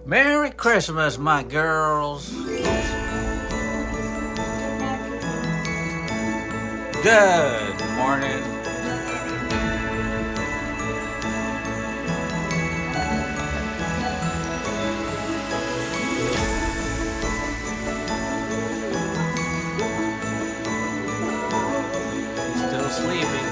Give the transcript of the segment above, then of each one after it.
Merry Christmas, my girls. Good morning. Still sleeping.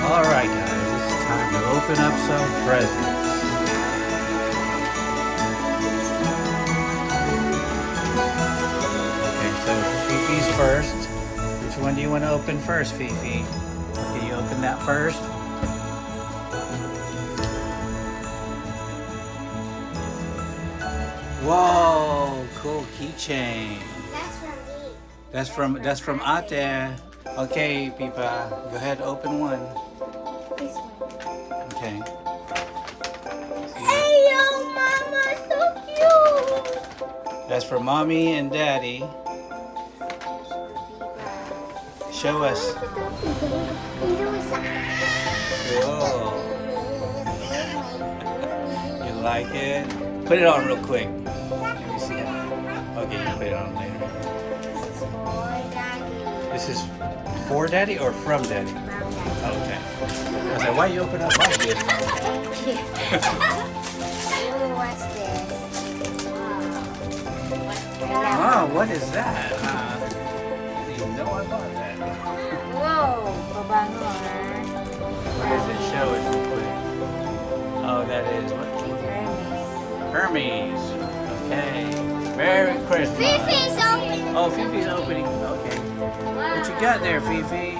All right, guys, it's time to open up some presents. Okay, so Fifi's first. Which one do you want to open first, Fifi? Okay, you open that first. Whoa, cool keychain. That's from me. That's from Ate. Okay, Pippa, go ahead, open one. This one. Okay. Hey, yo, Mama, so cute. That's for Mommy and Daddy. Show us. Whoa. You like it? Put it on real quick. Let me see it. Okay, you put it on later. This is for Daddy or from Daddy? Okay. I was like, why you open up my gift? What's this? Oh, what is that? I didn't even know I bought that. Whoa, pabango, What does it show us real quick? Oh, that is what? Hermes. Okay. Merry Christmas. Fifi's open. Oh, Fifi's opening. Okay. What you got there, Fifi?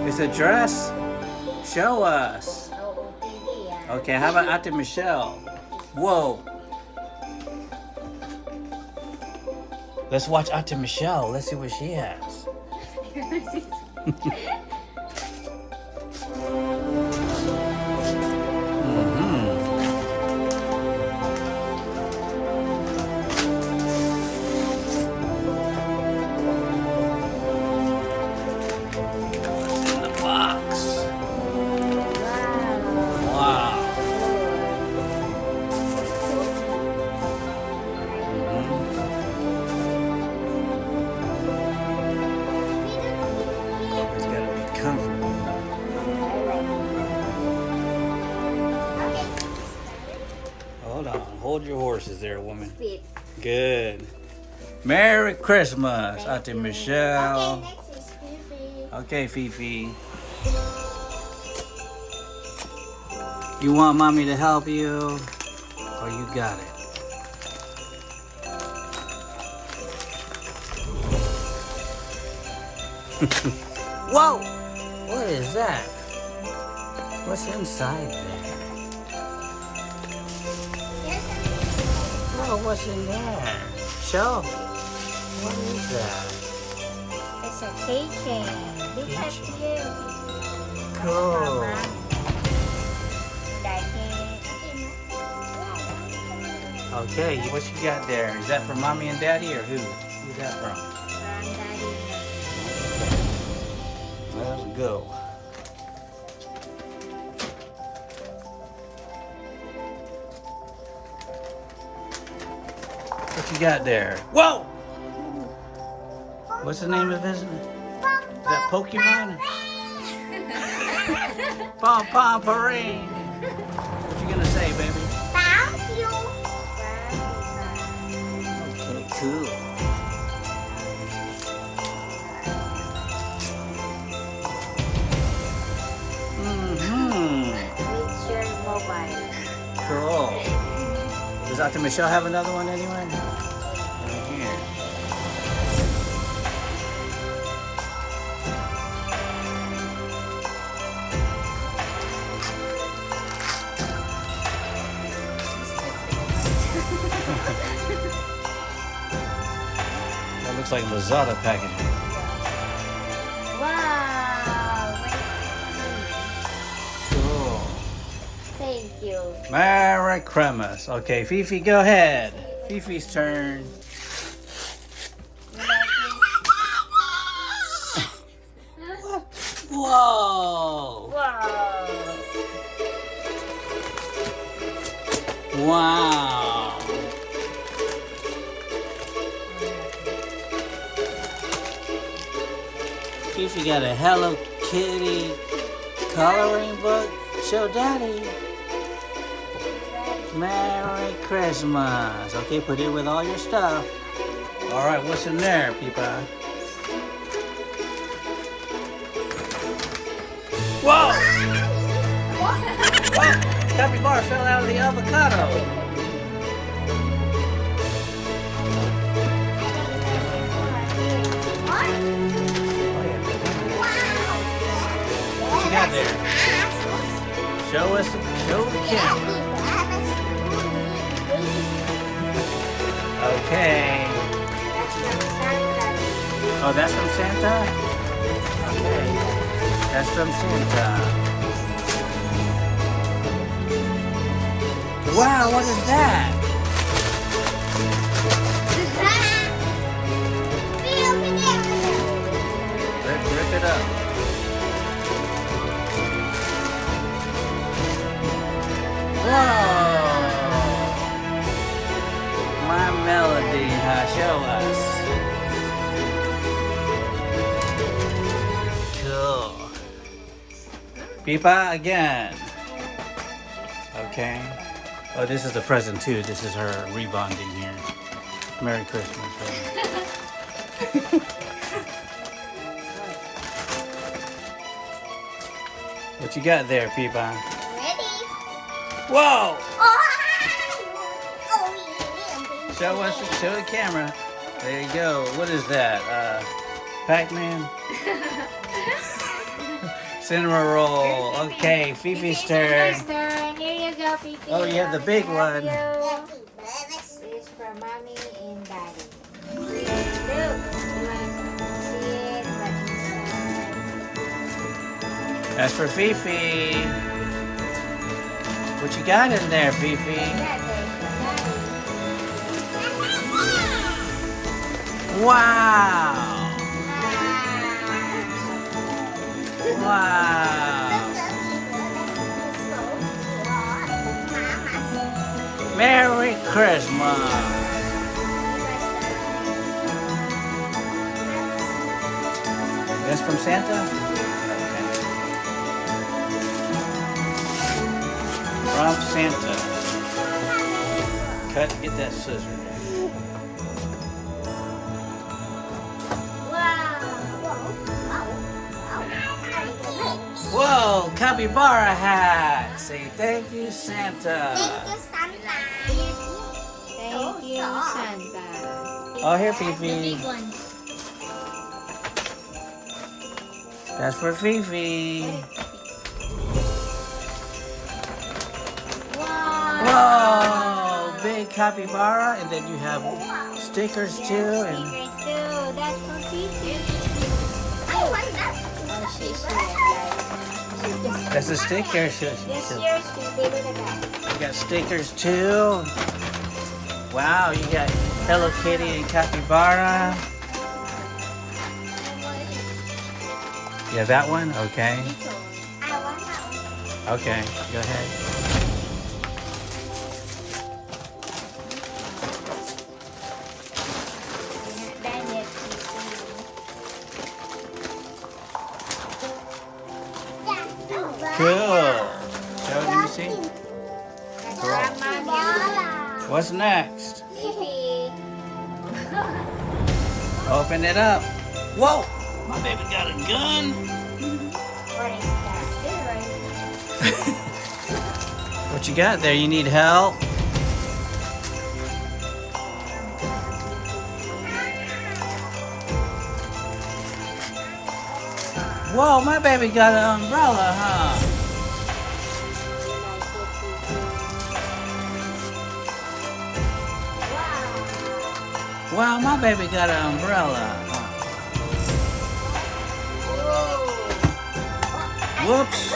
It's a dress? Show us. Okay, how about Auntie Michelle? Whoa. Let's watch Auntie Michelle. Let's see what she has. Hold on. Hold your horses there, woman. Good. Merry Christmas, Auntie Michelle. Okay, next is Fifi. Okay, Fifi. You want Mommy to help you? Or you got it? Whoa! What is that? What's inside there? Oh, what's in there? Show. What is that? It's a keychain. Look at you. Cool. Okay, what you got there? Is that for Mommy and Daddy or who? Who's that from? Let's go. What you got there? Whoa! What's the name of his? Is that Pokemon? Pom Pom Parade. What you gonna say, baby? Thank you. Okay, cool. With your mobile. Cool. Does Dr. Michelle have another one anyway? Right here. That looks like Lazada packaging. Wow. Cool. Thank you. Merry Christmas. Okay, Fifi, go ahead. Fifi's turn. Whoa! Wow. Wow! Fifi got a Hello Kitty coloring book. Show Daddy. Merry Christmas. Okay, put it with all your stuff. All right, what's in there, Pippa? Whoa! Whoa! Capybara fell out of the avocado. What you got there? Show the camera. Okay. Oh, that's from Santa? Okay. That's from Santa. Wow, what is that? Rip it up. Whoa! My melody, show us. Cool. Pippa again. Okay. Oh, this is the present too. This is her rebonding here. Merry Christmas. What you got there, Pippa? Ready? Whoa! Oh, Show the camera. There you go. What is that? Pac-Man? Cinema roll. Okay, Fifi's turn. Here you go, Fifi. Oh, you have the big one. This is for mommy and daddy. Look, you want to see it? What's inside? That's for Fifi. What you got in there, Fifi? Wow! Wow! Merry Christmas! That's from Santa? Okay. From Santa. Get that scissor. Whoa, capybara hat. Say thank you, Santa. Thank you, Santa. Oh, here, Fifi. That's for Fifi. Whoa, big capybara, and then you have stickers too. And That's for Fifi. that's a sticker. This year's Fifi. Look at that. You got stickers too. Wow, you got Hello Kitty and capybara. Yeah, that one? Okay. Okay, go ahead. Cool. Show it, let me see. What's next? Open it up. Whoa! My baby got a gun. What you got there? You need help? Whoa, my baby got an umbrella, huh? Wow, my baby got an umbrella. Whoops.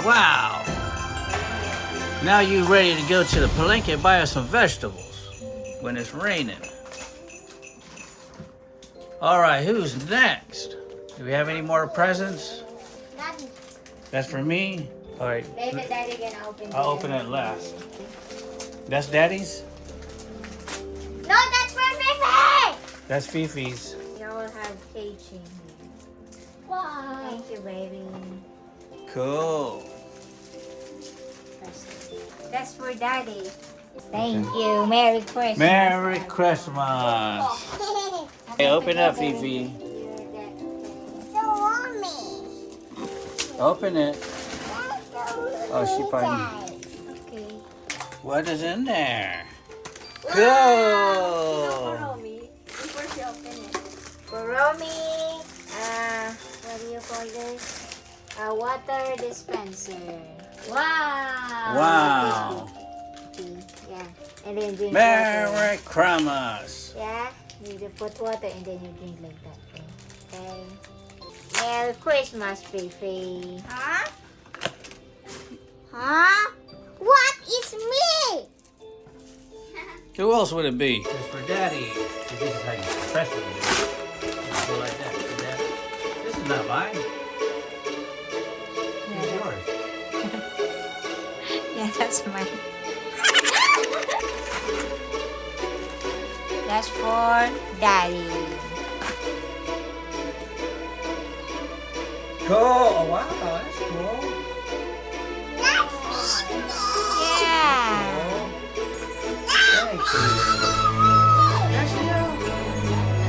Wow. Now you ready to go to the palenque and buy us some vegetables when it's raining. All right, who's next? Do we have any more presents? Daddy. That's for me. All right. Maybe Daddy can open it. I'll open it last. That's Daddy's? No, that's for Fifi! That's Fifi's. You all have cage in here. Wow. Thank you, baby. Cool. That's for Daddy. Thank you. Merry Christmas. Merry Christmas. Hey, open up, Fifi. Don't want me. Open it. Oh, she probably. Okay. What is in there? Wow. Cool. Romy. Before she open it. For Romy, what do you call this? A water dispenser. Wow. Wow. Yeah. And then drink water. Merry Christmas. Yeah. You just put water and then you drink like that. Okay. Merry Christmas, Fifi. Huh? Huh? What is me? Who else would it be? It's for Daddy. This is how you professionally do it. You go like that. See that? This is not mine. It's yours. Yeah, that's mine. That's for Daddy. Cool. Oh, wow. That's cool. Yeah. Thank you.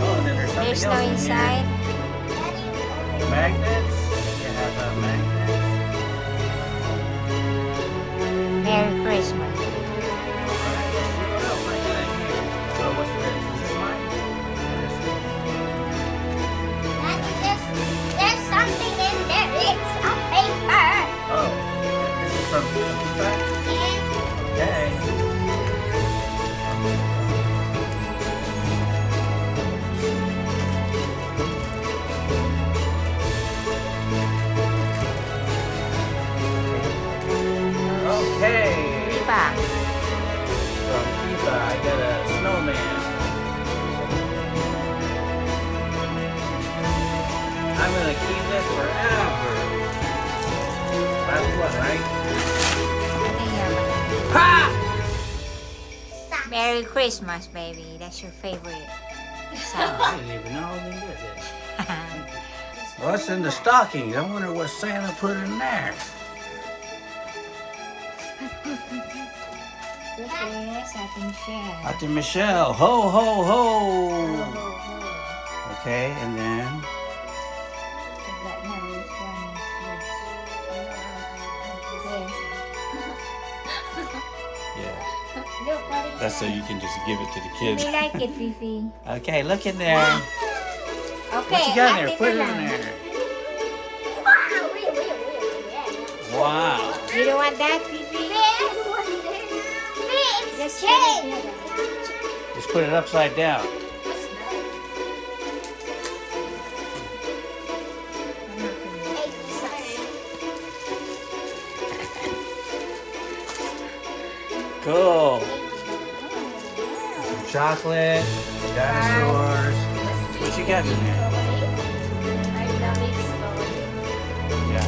Oh, and then there's something There's no else in inside. here. Magnets. You have magnets. Merry Christmas. There's something in there. It's a paper. Oh, this is from Pippa? Okay. Okay. Pippa. From Pippa, I got a snowman. I'm gonna keep this forever. Last one, right? Ha! Merry Christmas, baby. That's your favorite I sound. didn't even know they did this. What's in the stockings? I wonder what Santa put in there. This is Satin Shell. Auntie Michelle, ho, ho, ho. Okay, and then, yeah, that's so you can just give it to the kids. We like it, Fifi. Okay, look in there. Okay. What you got in there? Put it in there. Wow. You don't want that, Fifi? Just Just put it upside down. Cool. Some chocolate, dinosaurs. What you got in there? Yeah.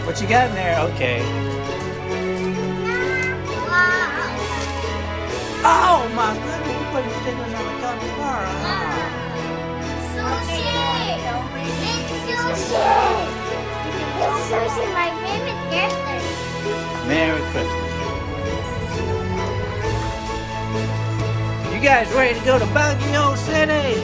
What you got in there? Okay. Oh my goodness, you put stickers on the capybara. It's sushi, my favorite character. Merry Christmas. You guys ready to go to Baguio City?